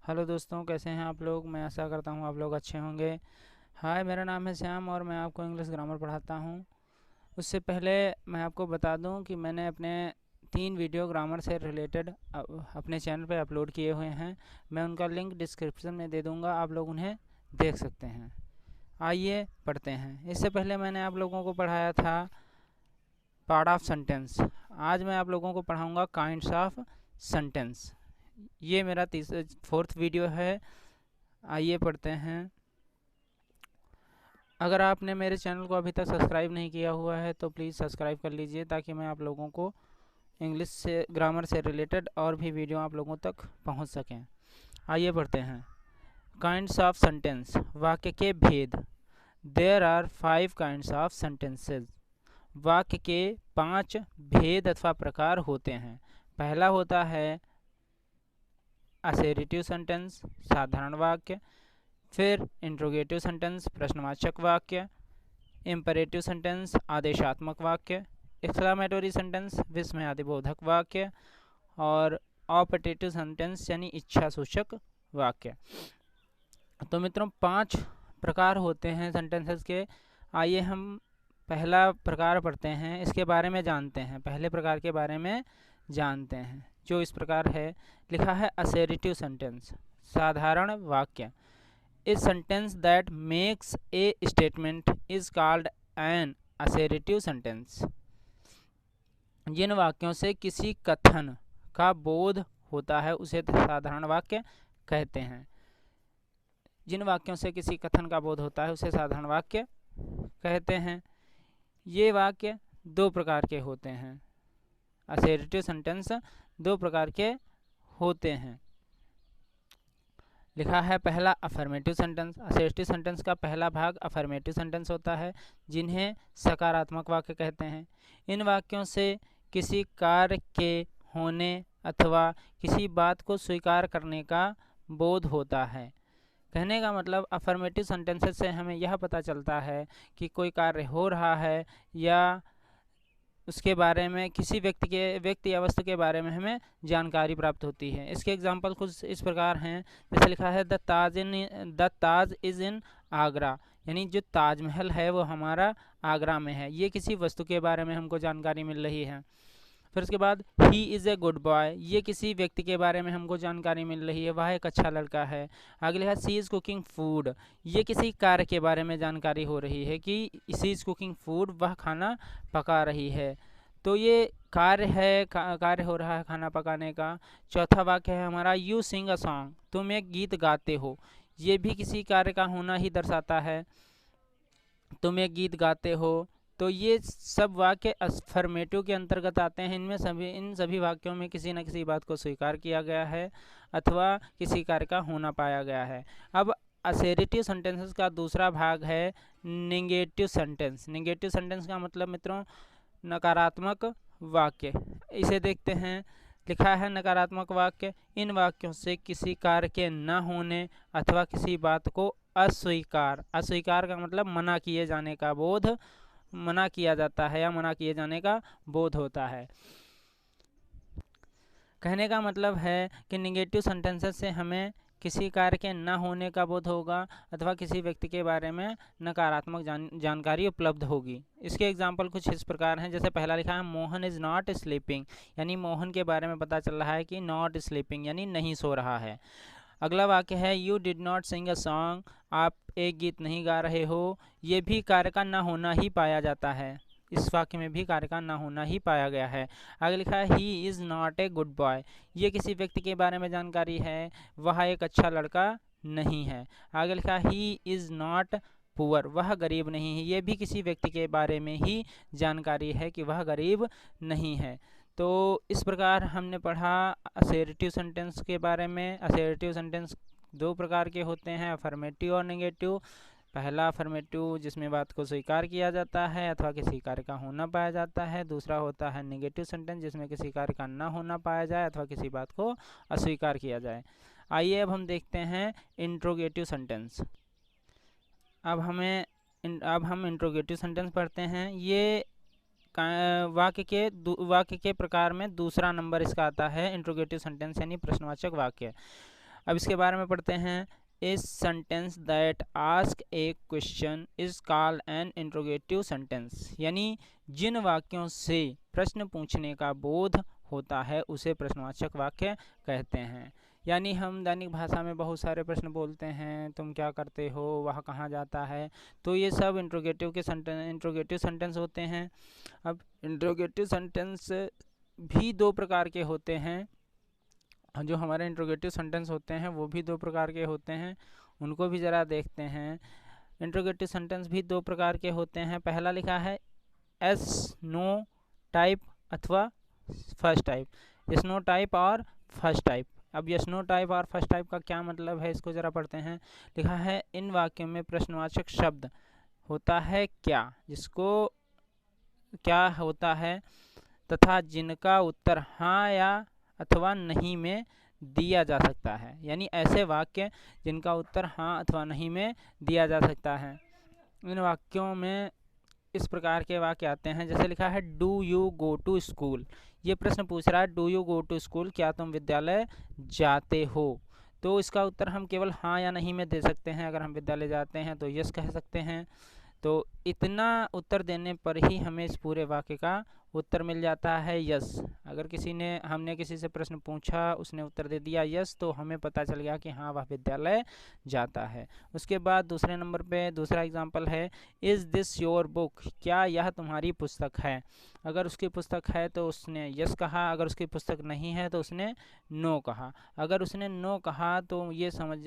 Hello दोस्तों, कैसे हैं आप लोग। मैं आशा करता हूँ आप लोग अच्छे होंगे। हाय, मेरा नाम है श्याम और मैं आपको इंग्लिश ग्रामर पढ़ाता हूँ। उससे पहले मैं आपको बता दूँ कि मैंने अपने 3 वीडियो ग्रामर से रिलेटेड अपने चैनल पे अपलोड किए हुए हैं। मैं उनका लिंक डिस्क्रिप्शन में दे दूँगा, आप लोग उन्हें देख सकते हैं। आइए पढ़ते हैं। इससे पहले मैंने आप लोगों को पढ़ाया था पार्ट ऑफ सेंटेंस। आज मैं आप लोगों को पढ़ाऊँगा काइंड्स ऑफ सेंटेंस। ये मेरा 4th वीडियो है। आइए पढ़ते हैं। अगर आपने मेरे चैनल को अभी तक सब्सक्राइब नहीं किया हुआ है तो प्लीज़ सब्सक्राइब कर लीजिए, ताकि मैं आप लोगों को इंग्लिश से ग्रामर से रिलेटेड और भी वीडियो आप लोगों तक पहुंच सकें। आइए पढ़ते हैं। काइंड्स ऑफ सेंटेंस, वाक्य के भेद। There are 5 kinds of sentences. वाक्य के 5 भेद अथवा प्रकार होते हैं। पहला होता है असर्टिव सेंटेंस, साधारण वाक्य। फिर इंट्रोगेटिव सेंटेंस, प्रश्नवाचक वाक्य। इम्परेटिव सेंटेंस, आदेशात्मक वाक्य। एक्सक्लामेटरी सेंटेंस, विस्मयादिबोधक वाक्य। और ऑपटेटिव सेंटेंस यानी इच्छा सूचक वाक्य। तो मित्रों 5 प्रकार होते हैं सेंटेंसेस के। आइए हम पहला प्रकार पढ़ते हैं, इसके बारे में जानते हैं। पहले प्रकार के बारे में जानते हैं, जो इस प्रकार है। लिखा है असर्टिव सेंटेंस, साधारण वाक्य। A sentence that makes a statement is called an assertive sentence. जिन वाक्यों से किसी कथन का बोध होता है उसे साधारण वाक्य कहते हैं। जिन वाक्यों से किसी कथन का बोध होता है उसे साधारण वाक्य कहते हैं। ये वाक्य 2 प्रकार के होते हैं। असर्टिव सेंटेंस 2 प्रकार के होते हैं। लिखा है पहला अफर्मेटिव सेंटेंस। असर्टिव सेंटेंस का पहला भाग अफर्मेटिव सेंटेंस होता है, जिन्हें सकारात्मक वाक्य कहते हैं। इन वाक्यों से किसी कार्य के होने अथवा किसी बात को स्वीकार करने का बोध होता है। कहने का मतलब अफर्मेटिव सेंटेंसेस से हमें यह पता चलता है कि कोई कार्य हो रहा है या उसके बारे में किसी व्यक्ति या वस्तु के बारे में हमें जानकारी प्राप्त होती है। इसके एग्जाम्पल कुछ इस प्रकार हैं। जैसे लिखा है the Taj is in Agra, यानी जो ताजमहल है वो हमारा आगरा में है। ये किसी वस्तु के बारे में हमको जानकारी मिल रही है। फिर उसके बाद he is a good boy, ये किसी व्यक्ति के बारे में हमको जानकारी मिल रही है, वह एक अच्छा लड़का है। आगे लिखा सी इज़ कुकिंग फूड, ये किसी कार्य के बारे में जानकारी हो रही है कि सी इज़ कुकिंग फूड, वह खाना पका रही है। तो ये कार्य है, कार्य हो रहा है खाना पकाने का। चौथा वाक्य है हमारा यू सिंग अ सॉन्ग, तुम एक गीत गाते हो। ये भी किसी कार्य का होना ही दर्शाता है, तुम एक गीत गाते हो। तो ये सब वाक्य अफर्मेटिव के अंतर्गत आते हैं। इन सभी वाक्यों में किसी न किसी बात को स्वीकार किया गया है अथवा किसी कार्य का होना पाया गया है। अब असर्टिव सेंटेंसेस का दूसरा भाग है नेगेटिव सेंटेंस। नेगेटिव सेंटेंस का मतलब मित्रों नकारात्मक वाक्य। इसे देखते हैं। लिखा है नकारात्मक वाक्य, इन वाक्यों से किसी कार्य के न होने अथवा किसी बात को अस्वीकार का मतलब मना किए जाने का बोध, मना किया जाता है या मना किए जाने का बोध होता है। कहने का मतलब है कि नेगेटिव सेंटेंसेस से हमें किसी कार्य के न होने का बोध होगा अथवा किसी व्यक्ति के बारे में नकारात्मक जानकारी उपलब्ध होगी। इसके एग्जाम्पल कुछ इस प्रकार हैं। जैसे पहला लिखा है मोहन इज़ नॉट स्लीपिंग, यानी मोहन के बारे में पता चल रहा है कि नॉट स्लीपिंग यानी नहीं सो रहा है। अगला वाक्य है you did not sing a song, आप एक गीत नहीं गा रहे हो। ये भी कार्य का न होना ही पाया जाता है। इस वाक्य में भी कार्य का न होना ही पाया गया है। आगे लिखा है he is not a good boy, ये किसी व्यक्ति के बारे में जानकारी है, वह एक अच्छा लड़का नहीं है। आगे लिखा है ही इज़ नॉट पुअर, वह गरीब नहीं है। ये भी किसी व्यक्ति के बारे में ही जानकारी है कि वह गरीब नहीं है। तो इस प्रकार हमने पढ़ा असर्टिव सेंटेंस के बारे में। असर्टिव सेंटेंस 2 प्रकार के होते हैं, अफर्मेटिव और नेगेटिव। पहला अफर्मेटिव जिसमें बात को स्वीकार किया जाता है अथवा किसी कार्य का होना पाया जाता है। दूसरा होता है नेगेटिव सेंटेंस जिसमें किसी कार्य का ना होना पाया जाए अथवा किसी बात को अस्वीकार किया जाए। आइए अब हम देखते हैं इंट्रोगेटिव सेंटेंस। अब हम इंट्रोगेटिव सेंटेंस पढ़ते हैं। ये वाक्य के प्रकार में दूसरा नंबर इसका आता है इंट्रोगेटिव सेंटेंस यानी प्रश्नवाचक वाक्य। अब इसके बारे में पढ़ते हैं। इस sentence that ask A question is called an interrogative sentence, यानी जिन वाक्यों से प्रश्न पूछने का बोध होता है उसे प्रश्नवाचक वाक्य कहते हैं। यानी हम दैनिक भाषा में बहुत सारे प्रश्न बोलते हैं, तुम क्या करते हो, वह कहाँ जाता है, तो ये सब इंट्रोगेटिव सेंटेंस होते हैं। अब इंट्रोगेटिव सेंटेंस भी दो प्रकार के होते हैं। जो हमारे इंट्रोगेटिव सेंटेंस होते हैं वो भी दो प्रकार के होते हैं, उनको भी ज़रा देखते हैं। इंट्रोगेटिव सेंटेंस भी दो प्रकार के होते हैं। पहला लिखा है एस नो टाइप अथवा first type, yes no type और फर्स्ट टाइप। अब यस नो टाइप और फर्स्ट टाइप का क्या मतलब है, इसको ज़रा पढ़ते हैं। लिखा है इन वाक्यों में प्रश्नवाचक शब्द होता है क्या, जिसको क्या होता है तथा जिनका उत्तर हाँ या अथवा नहीं में दिया जा सकता है, यानी ऐसे वाक्य जिनका उत्तर हाँ अथवा नहीं में दिया जा सकता है। इन वाक्यों में इस प्रकार के वाक्य आते हैं, जैसे लिखा है do you go to school. ये प्रश्न पूछ रहा है do you go to school, क्या तुम विद्यालय जाते हो, तो इसका उत्तर हम केवल हाँ या नहीं में दे सकते हैं। अगर हम विद्यालय जाते हैं तो यस कह सकते हैं। तो इतना उत्तर देने पर ही हमें इस पूरे वाक्य का उत्तर मिल जाता है यस। अगर हमने किसी से प्रश्न पूछा, उसने उत्तर दे दिया यस, तो हमें पता चल गया कि हाँ वह विद्यालय जाता है। उसके बाद दूसरे नंबर पे दूसरा एग्जाम्पल है इज़ दिस योर बुक, क्या यह तुम्हारी पुस्तक है। अगर उसकी पुस्तक है तो उसने यस कहा, अगर उसकी पुस्तक नहीं है तो उसने नो कहा। अगर उसने नो कहा तो ये समझ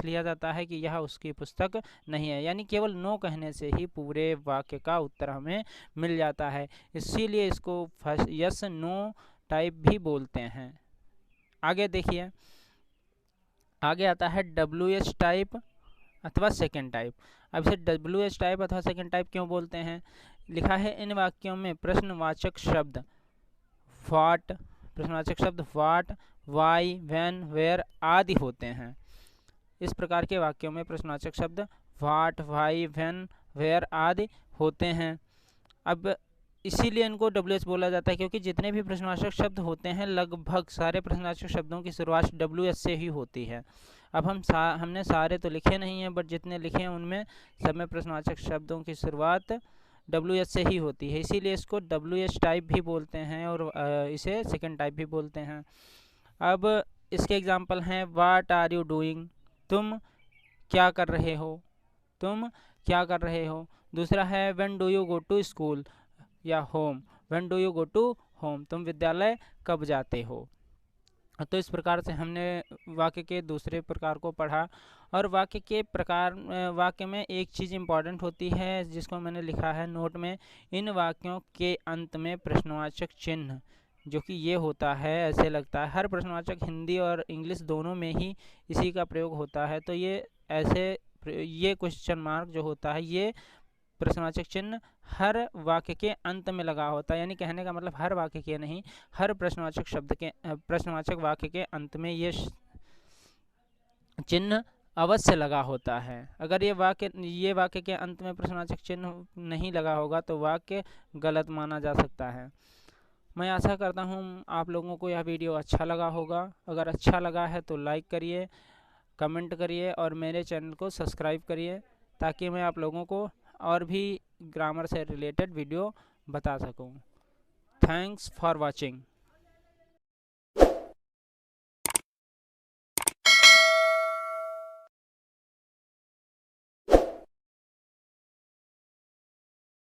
लिया जाता है कि यह उसकी पुस्तक नहीं है, यानी केवल नो कहने से ही पूरे वाक्य का उत्तर हमें मिल जाता है। इसीलिए इसको फर्स्ट यस नो टाइप भी बोलते हैं। आगे देखिए, आगे आता है WH टाइप अथवा सेकेंड टाइप। अब इसे WH टाइप अथवा सेकेंड टाइप क्यों बोलते हैं। लिखा है इन वाक्यों में प्रश्नवाचक शब्द व्हाट, वाई, व्हेन, वेयर आदि होते हैं। इस प्रकार के वाक्यों में प्रश्नवाचक शब्द व्हाट, वाई, व्हेन, वेयर आदि होते हैं। अब इसीलिए इनको WH बोला जाता है, क्योंकि जितने भी प्रश्नवाचक शब्द होते हैं लगभग सारे प्रश्नवाचक शब्दों की शुरुआत WH से ही होती है। अब हमने सारे तो लिखे नहीं हैं, बट जितने लिखे हैं उनमें सब में प्रश्नवाचक शब्दों की शुरुआत WH से ही होती है, इसीलिए इसको WH टाइप भी बोलते हैं और इसे सेकेंड टाइप भी बोलते हैं। अब इसके एग्जाम्पल हैं व्हाट आर यू डूइंग, तुम क्या कर रहे हो। दूसरा है when do you go to school या home, when do you go to home, तुम विद्यालय कब जाते हो। तो इस प्रकार से हमने वाक्य के दूसरे प्रकार को पढ़ा। और वाक्य में एक चीज़ इम्पॉर्टेंट होती है जिसको मैंने लिखा है नोट में, इन वाक्यों के अंत में प्रश्नवाचक चिन्ह, जो कि ये होता है, ऐसे लगता है हर प्रश्नवाचक हिंदी और इंग्लिश दोनों में ही इसी का प्रयोग होता है। तो ये क्वेश्चन मार्क जो होता है, ये प्रश्नवाचक चिन्ह हर वाक्य के अंत में लगा होता है, यानी कहने का मतलब हर वाक्य के नहीं, हर प्रश्नवाचक वाक्य के अंत में ये चिन्ह अवश्य लगा होता है। अगर ये वाक्य के अंत में प्रश्नवाचक चिन्ह नहीं लगा होगा तो वाक्य गलत माना जा सकता है। मैं आशा करता हूँ आप लोगों को यह वीडियो अच्छा लगा होगा। अगर अच्छा लगा है तो लाइक करिए, कमेंट करिए और मेरे चैनल को सब्सक्राइब करिए, ताकि मैं आप लोगों को और भी ग्रामर से रिलेटेड वीडियो बता सकूं। Thanks for watching.